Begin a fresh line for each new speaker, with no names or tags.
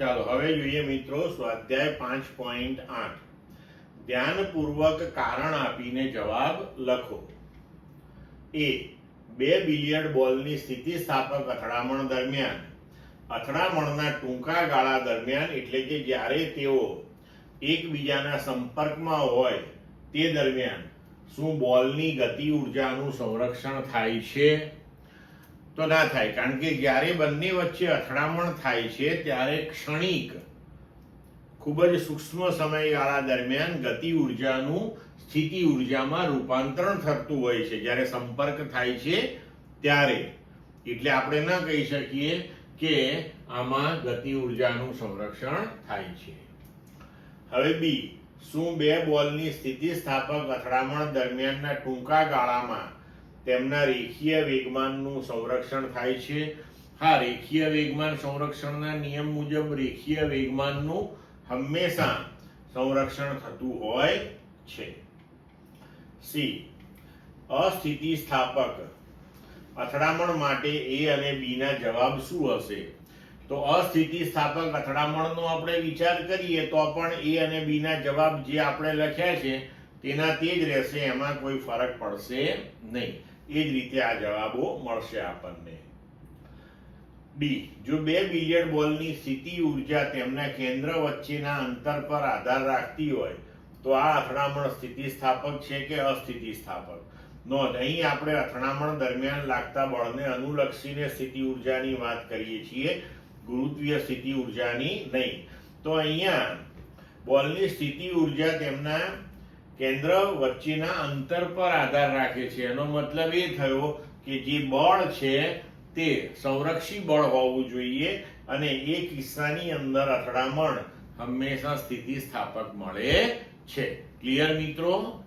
ચાલો હવે જોઈએ મિત્રો સ્વાધ્યાય 5.8 ધ્યાનપૂર્વક કારણ આપીને જવાબ લખો. એ બે બિલિયર્ડ બોલની સ્થિતિસ્થાપક અથડામણ દરમિયાન અથડામણના ટૂંકા ગાળા દરમિયાન એટલે કે જ્યારે તેઓ એકબીજાના સંપર્કમાં હોય તે દરમિયાન શું બોલની ગતિ ઉર્જાનું સંરક્ષણ થાય છે? તો ના થાય, કારણ કે જ્યારે બંને વચ્ચે અથડામણ થાય છે ત્યારે ક્ષણિક ખૂબ જ સૂક્ષ્મ સમયગાળા દરમિયાન ગતિ ઉર્જાનું સ્થિતિ ઉર્જામાં રૂપાંતરણ થતું હોય છે જ્યારે સંપર્ક થાય છે ત્યારે. એટલે આપણે ન કહી શકીએ કે આમાં ગતિ ઉર્જાનું સંરક્ષણ થાય છે. હવે બી, શું બે બોલની સ્થિતિસ્થાપક અથડામણ દરમિયાનના ટૂંકા ગાળામાં તેમના રેખીય વેગમાનનું સંરક્ષણ થાય છે? હા, રેખીય વેગમાન સંરક્ષણના નિયમ મુજબ રેખીય વેગમાનનું હંમેશા સંરક્ષણ થતું હોય છે. સી, અસ્થિતિસ્થાપક અથડામણ માટે એ અને બી ના જવાબ શું હશે? તો અસ્થિતિસ્થાપક અથડામણનો આપણે વિચાર કરીએ તો પણ એ અને બી ના જવાબ જે આપણે લખ્યા છે તેના તે જ રહેશે, એમાં કોઈ ફરક પડશે નહીં. એ જ રીતે આ જવાબો મળશે આપણને. ડી, જો બે બિલિયર્ડ બોલની સ્થિતિ ઉર્જા તેમના કેન્દ્ર વચ્ચેના અંતર પર આધાર રાખતી હોય તો આ અથડામણ સ્થિતિસ્થાપક છે કે અસ્થિતિસ્થાપક? નોંધ, અહીં આપણે અથડામણ દરમિયાન લાગતા બળને અનુલક્ષીને સ્થિતિ ઉર્જાની વાત કરીએ છીએ, ગુરુત્વીય સ્થિતિ ઉર્જાની નહીં. તો અહીંયા બોલની સ્થિતિ ઉર્જા તેમના કેન્દ્ર વચ્ચેના અંતર પર આધાર રાખે છે. એનો મતલબ એ થયો કે જે બળ છે તે સંરક્ષી બળ હોવું જોઈએ અને એ કિસ્સાની અંદર અથડામણ હંમેશા સ્થિતિસ્થાપક મળે છે. ક્લિયર મિત્રો?